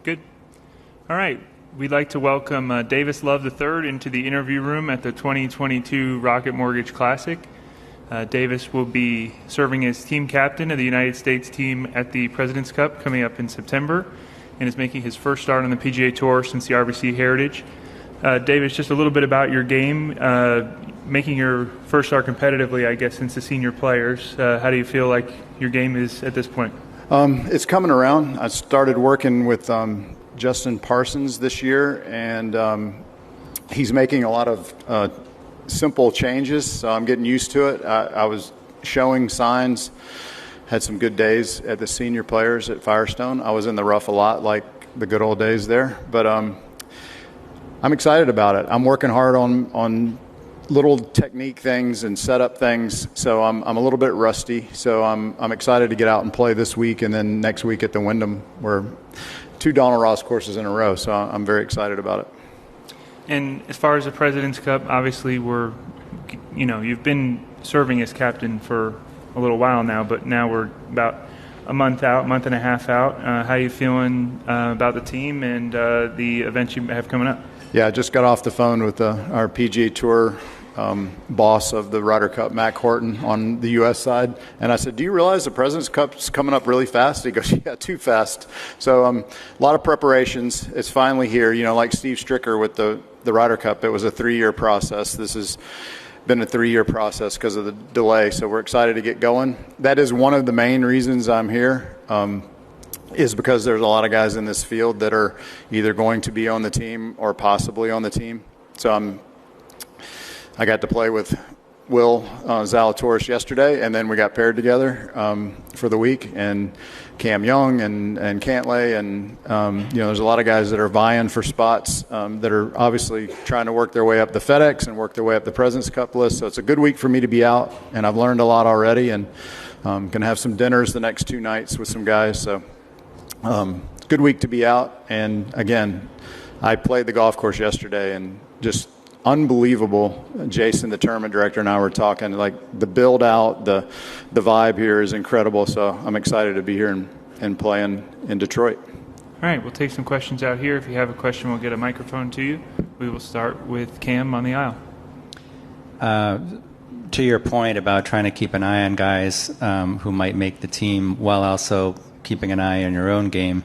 Good. All right. We'd like to welcome Davis Love III into the interview room at the 2022 Rocket Mortgage Classic. Davis will be serving as team captain of the United States team at the President's Cup coming up in September and is making his first start on the PGA Tour since the RBC Heritage. Davis, just a little bit about your game. Making your first start competitively, I guess, since the senior players. How do you feel like your game is at this point? It's coming around. I started working with Justin Parsons this year, and he's making a lot of simple changes, so I'm getting used to it. I was showing signs, had some good days at the senior players at Firestone. I was in the rough a lot, like the good old days there, but I'm excited about it. I'm working hard on little technique things and setup things, so I'm a little bit rusty. So I'm excited to get out and play this week, and then next week at the Wyndham. We're 2 Donald Ross courses in a row, so I'm very excited about it. And as far as the President's Cup, obviously you've been serving as captain for a little while now, but now we're about a month and a half out. How are you feeling about the team and the events you have coming up? Yeah, I just got off the phone with our PGA Tour boss of the Ryder Cup, Matt Horton, on the U.S. side. And I said, do you realize the President's Cup's coming up really fast? He goes, yeah, too fast. So a lot of preparations. It's finally here. You know, like Steve Stricker with the Ryder Cup, it was a 3-year process. This has been a 3-year process because of the delay. So we're excited to get going. That is one of the main reasons I'm here. Is because there's a lot of guys in this field that are either going to be on the team or possibly on the team. So I got to play with Will Zalatoris yesterday, and then we got paired together for the week, and Cam Young and Cantlay, and there's a lot of guys that are vying for spots that are obviously trying to work their way up the FedEx and work their way up the President's Cup list. So it's a good week for me to be out, and I've learned a lot already, and going to have some dinners the next 2 nights with some guys. So good week to be out. And again, I played the golf course yesterday, and just unbelievable. Jason, the tournament director, and I were talking, like the build out, the vibe here is incredible. So I'm excited to be here and playing in Detroit. All right, we'll take some questions out here. If you have a question, we'll get a microphone to you. We will start with Cam on the aisle. To your point about trying to keep an eye on guys who might make the team while also keeping an eye on your own game,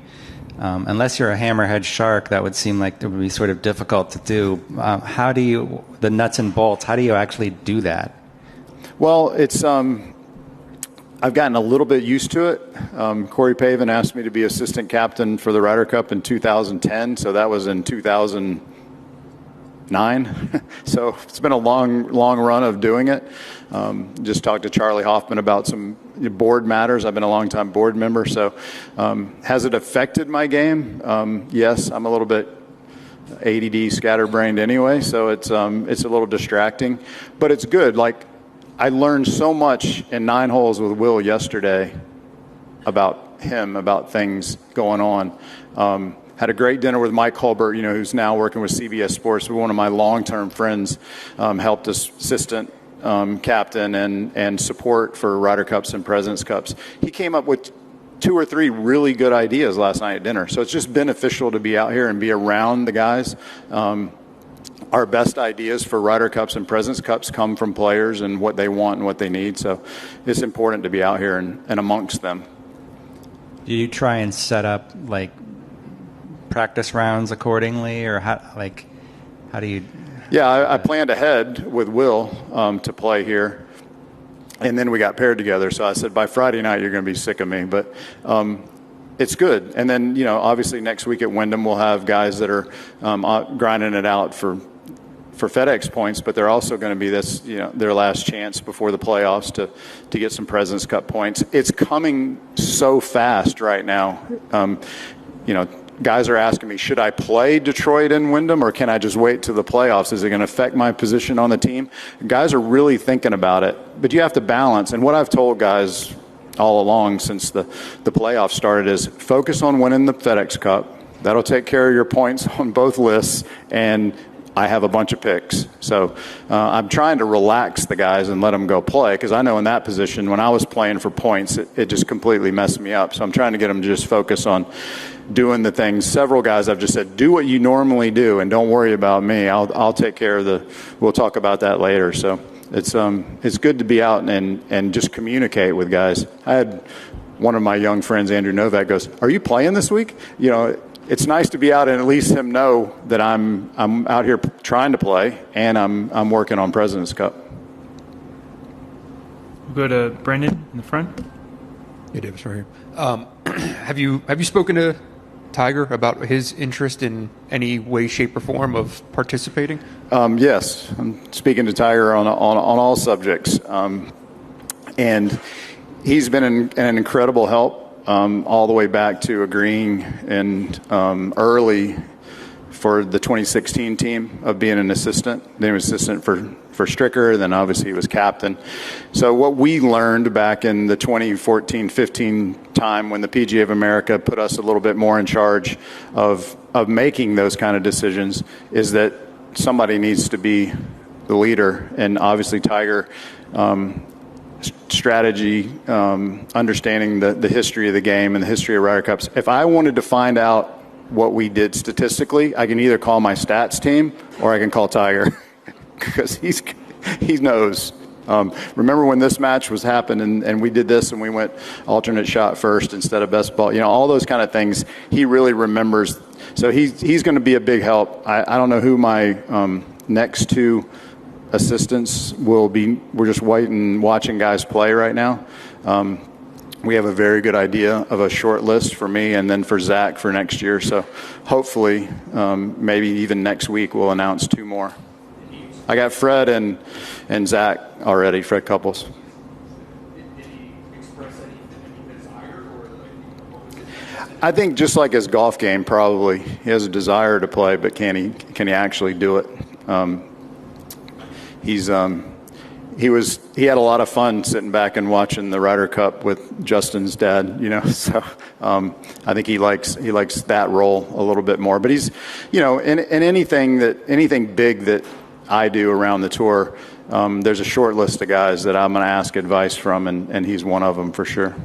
unless you're a hammerhead shark, that would seem like it would be sort of difficult to do. How do you, the nuts and bolts, how do you actually do that? Well, it's I've gotten a little bit used to it. Corey Pavin asked me to be assistant captain for the Ryder Cup in 2010, so that was in 2009. So it's been a long run of doing it. Just talked to Charlie Hoffman about some board matters. I've been a long-time board member. So has it affected my game? Yes, I'm a little bit ADD, scatterbrained anyway, so it's a little distracting. But it's good. Like, I learned so much in 9 holes with Will yesterday about him, about things going on. Had a great dinner with Mike Hulbert, who's now working with CBS Sports. One of my long-term friends, helped us assistant captain and support for Ryder Cups and President's Cups. He came up with 2 or 3 really good ideas last night at dinner. So it's just beneficial to be out here and be around the guys. Our best ideas for Ryder Cups and President's Cups come from players and what they want and what they need. So it's important to be out here and amongst them. Do you try and set up like practice rounds accordingly, or how do you? Yeah, I planned ahead with Will to play here, and then we got paired together. So I said, by Friday night, you're going to be sick of me, but it's good. And then, obviously next week at Wyndham, we'll have guys that are grinding it out for FedEx points, but they're also going to be this, their last chance before the playoffs to get some President's Cup points. It's coming so fast right now. Guys are asking me, should I play Detroit and Wyndham, or can I just wait to the playoffs? Is it going to affect my position on the team? Guys are really thinking about it, but you have to balance. And what I've told guys all along since the playoffs started is focus on winning the FedEx Cup. That'll take care of your points on both lists, and I have a bunch of picks. So I'm trying to relax the guys and let them go play, because I know in that position, when I was playing for points, it just completely messed me up. So I'm trying to get them to just focus on doing the things. Several guys I've just said, do what you normally do and don't worry about me. I'll take care of we'll talk about that later. So it's good to be out and just communicate with guys. I had one of my young friends, Andrew Novak, goes, "Are you playing this week?" You know, it's nice to be out and at least him know that I'm out here trying to play and I'm working on President's Cup. We'll go to Brendan in the front. Hey, Davis, right here. Have you spoken to Tiger about his interest in any way, shape, or form of participating? Yes, I'm speaking to Tiger on all subjects, and he's been an incredible help. All the way back to agreeing and early for the 2016 team of being an assistant. Then he was assistant for Stricker, then obviously he was captain. So what we learned back in the 2014-15 time when the PGA of America put us a little bit more in charge of making those kind of decisions is that somebody needs to be the leader. And obviously Tiger, strategy, understanding the history of the game and the history of Ryder Cups. If I wanted to find out what we did statistically, I can either call my stats team or I can call Tiger because he knows. Remember when this match was happening and we did this and we went alternate shot first instead of best ball, you know, all those kind of things he really remembers. So he's going to be a big help. I don't know who my next two assistants will be. We're just waiting, watching guys play right now. We have a very good idea of a short list for me and then for Zach for next year. So hopefully, maybe even next week we'll announce two more. I got Fred and Zach already, Fred Couples. Did he express any desire? I think just like his golf game, probably. He has a desire to play, but can he actually do it? He had a lot of fun sitting back and watching the Ryder Cup with Justin's dad, you know. So I think he likes that role a little bit more. But he's, you know, in anything big that I do around the tour, there's a short list of guys that I'm going to ask advice from, and he's one of them for sure.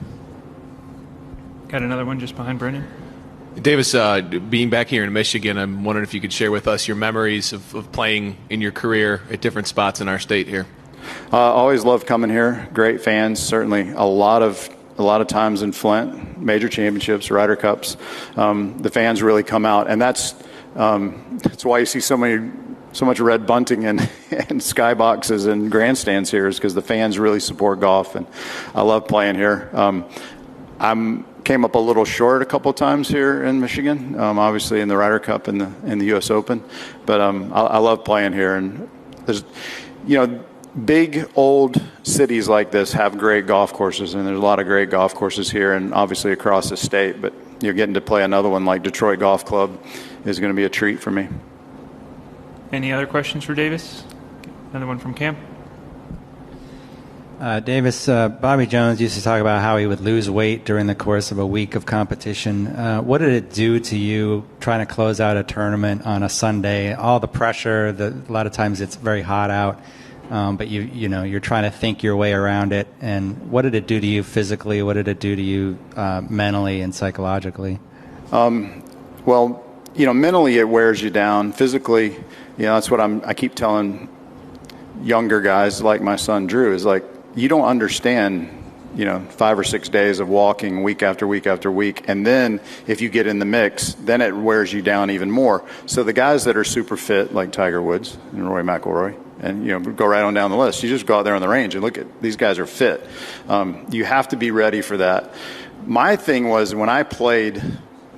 Got another one just behind Brendan. Davis, being back here in Michigan, I'm wondering if you could share with us your memories of playing in your career at different spots in our state here. Always loved coming here. Great fans, certainly. A lot of times in Flint, major championships, Ryder Cups. The fans really come out, and that's why you see so much red bunting and skyboxes and grandstands here, is because the fans really support golf, and I love playing here. Came up a little short a couple times here in Michigan, obviously in the Ryder Cup and the U.S. Open, but I love playing here. And there's, you know, big old cities like this have great golf courses, and there's a lot of great golf courses here and obviously across the state. But you're getting to play another one like Detroit Golf Club is going to be a treat for me. Any other questions for Davis? Another one from Cam. Davis, Bobby Jones used to talk about how he would lose weight during the course of a week of competition. What did it do to you trying to close out a tournament on a Sunday? All the pressure, a lot of times it's very hot out, but you're trying to think your way around it. And what did it do to you physically? What did it do to you mentally and psychologically? Well, you know, mentally it wears you down. Physically, you know, that's what I keep telling younger guys like my son Drew is like, you don't understand, you know, 5 or 6 days of walking week after week after week. And then if you get in the mix, then it wears you down even more. So the guys that are super fit, like Tiger Woods and Rory McIlroy, and, you know, go right on down the list. You just go out there on the range and look at these guys are fit. You have to be ready for that. My thing was when I played,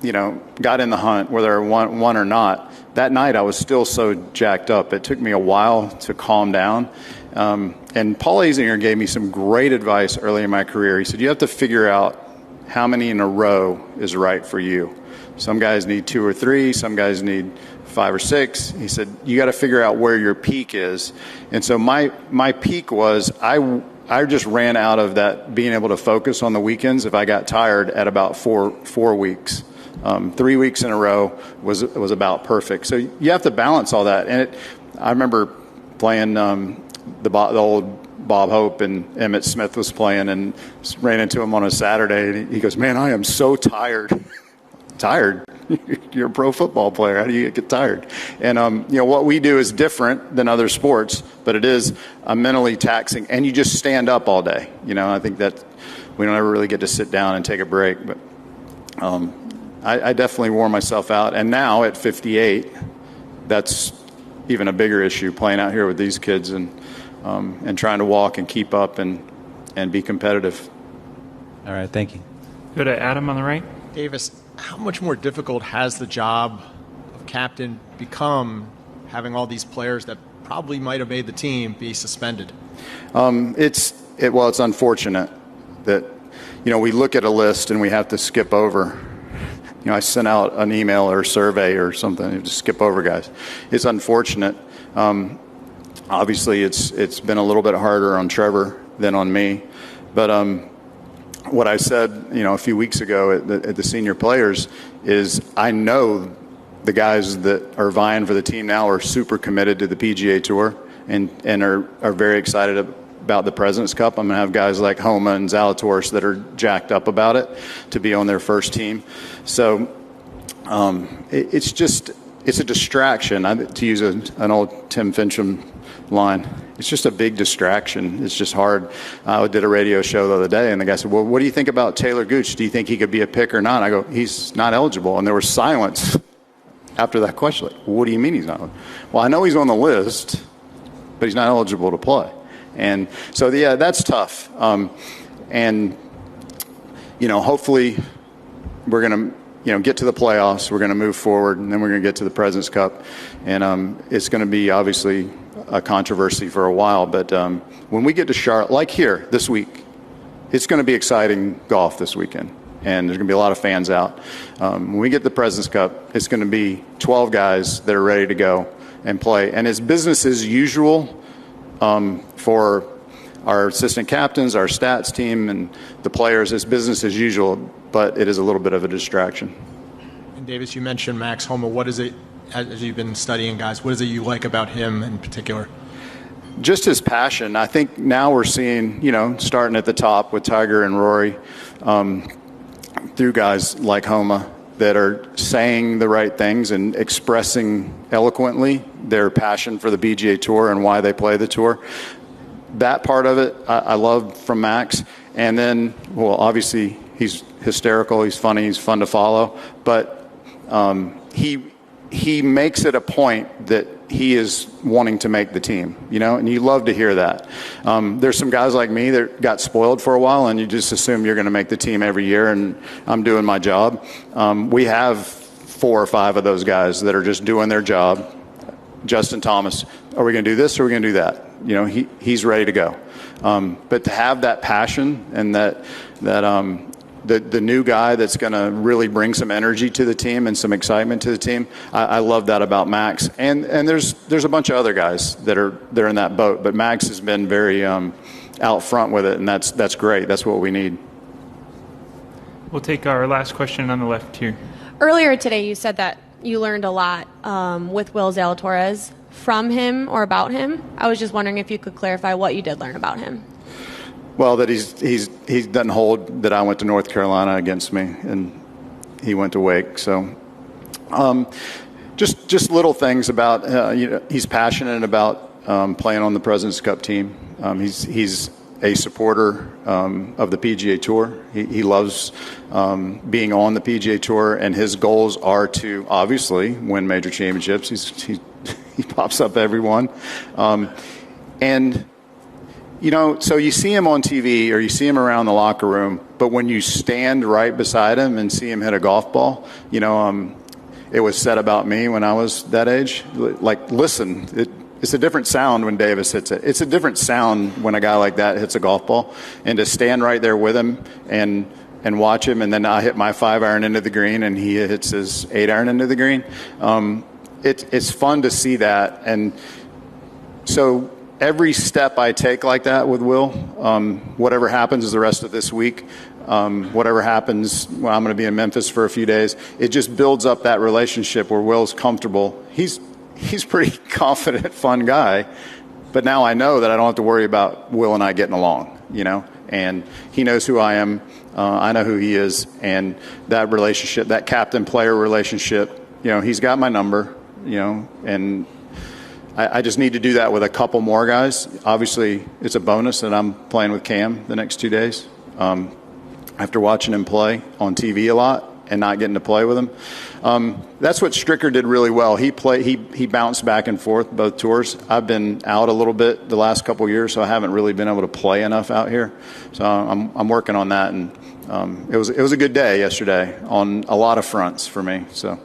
you know, got in the hunt, whether I won or not, that night I was still so jacked up. It took me a while to calm down. And Paul Azinger gave me some great advice early in my career. He said, you have to figure out how many in a row is right for you. Some guys need 2 or 3. Some guys need 5 or 6. He said, you got to figure out where your peak is. And so my peak was I just ran out of that being able to focus on the weekends if I got tired at about four weeks. 3 weeks in a row was about perfect. So you have to balance all that. And I remember playing the old Bob Hope, and Emmitt Smith was playing, and ran into him on a Saturday, and he goes, "Man, I am so tired." Tired? You're a pro football player. How do you get tired? And what we do is different than other sports, but it is mentally taxing, and you just stand up all day. I think that we don't ever really get to sit down and take a break, but I definitely wore myself out. And now at 58, that's even a bigger issue, playing out here with these kids and trying to walk and keep up and be competitive. All right, thank you. Go to Adam on the right. Davis, how much more difficult has the job of captain become, having all these players that probably might have made the team be suspended? It's unfortunate that we look at a list and we have to skip over. I sent out an email or a survey or something to skip over guys. It's unfortunate. Obviously, it's been a little bit harder on Trevor than on me, but what I said, a few weeks ago at the senior players is I know the guys that are vying for the team now are super committed to the PGA Tour and are very excited about the President's Cup. I'm going to have guys like Homa and Zalatoris that are jacked up about it to be on their first team. So it's a distraction. To use an old Tim Fincham line, it's just a big distraction. It's just hard. I did a radio show the other day, and the guy said, "Well, what do you think about Taylor Gooch? Do you think he could be a pick or not?" I go, "He's not eligible." And there was silence after that question. Like, what do you mean he's not? Well, I know he's on the list, but he's not eligible to play. And so, yeah, that's tough. Hopefully we're going to, get to the playoffs. We're going to move forward, and then we're going to get to the President's Cup. And it's going to be obviously a controversy for a while. But when we get to Charlotte, like here this week, it's going to be exciting golf this weekend. And there's going to be a lot of fans out. When we get the President's Cup, it's going to be 12 guys that are ready to go and play. And it's business as usual for our assistant captains, our stats team, and the players. It's business as usual, but it is a little bit of a distraction. And Davis, you mentioned Max Homa. What is it, as you've been studying guys, what is it you like about him in particular? Just his passion. I think now we're seeing, starting at the top with Tiger and Rory, through guys like Homa that are saying the right things and expressing eloquently their passion for the PGA Tour and why they play the tour. That part of it I love from Max. And then, well, obviously he's hysterical, he's funny, he's fun to follow, but he makes it a point that he is wanting to make the team, and you love to hear that. There's some guys like me that got spoiled for a while, and you just assume you're going to make the team every year, and I'm doing my job. We have 4 or 5 of those guys that are just doing their job. Justin Thomas, are we going to do this or are we going to do that? He's ready to go. But to have that passion and that the new guy that's going to really bring some energy to the team and some excitement to the team. I love that about Max. And there's a bunch of other guys that are in that boat, but Max has been very out front with it, and that's great. That's what we need. We'll take our last question on the left here. Earlier today, you said that you learned a lot with Will Zalatoris from him or about him. I was just wondering if you could clarify what you did learn about him. Well, that he doesn't hold that I went to North Carolina against me, and he went to Wake. So, just little things about he's passionate about playing on the President's Cup team. He's a supporter of the PGA Tour. He loves being on the PGA Tour, and his goals are to obviously win major championships. He pops up every one, and. So you see him on TV or you see him around the locker room, but when you stand right beside him and see him hit a golf ball, it was said about me when I was that age. Like, listen, it's a different sound when Davis hits it. It's a different sound when a guy like that hits a golf ball. And to stand right there with him and watch him, and then I hit my 5-iron into the green and he hits his 8-iron into the green, it's fun to see that. And so every step I take like that with Will, whatever happens the rest of this week, whatever happens, well, I'm going to be in Memphis for a few days. It just builds up that relationship where Will's comfortable. He's pretty confident, fun guy, but now I know that I don't have to worry about Will and I getting along, you know, and he knows who I am. I know who he is, and that relationship, that captain-player relationship, you know, he's got my number, you know, and I just need to do that with a couple more guys. Obviously, it's a bonus that I'm playing with Cam the next 2 days. After watching him play on TV a lot and not getting to play with him, that's what Stricker did really well. He bounced back and forth both tours. I've been out a little bit the last couple of years, so I haven't really been able to play enough out here. So I'm working on that, and it was a good day yesterday on a lot of fronts for me. So.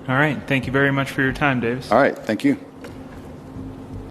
All right. Thank you very much for your time, Davis. All right. Thank you.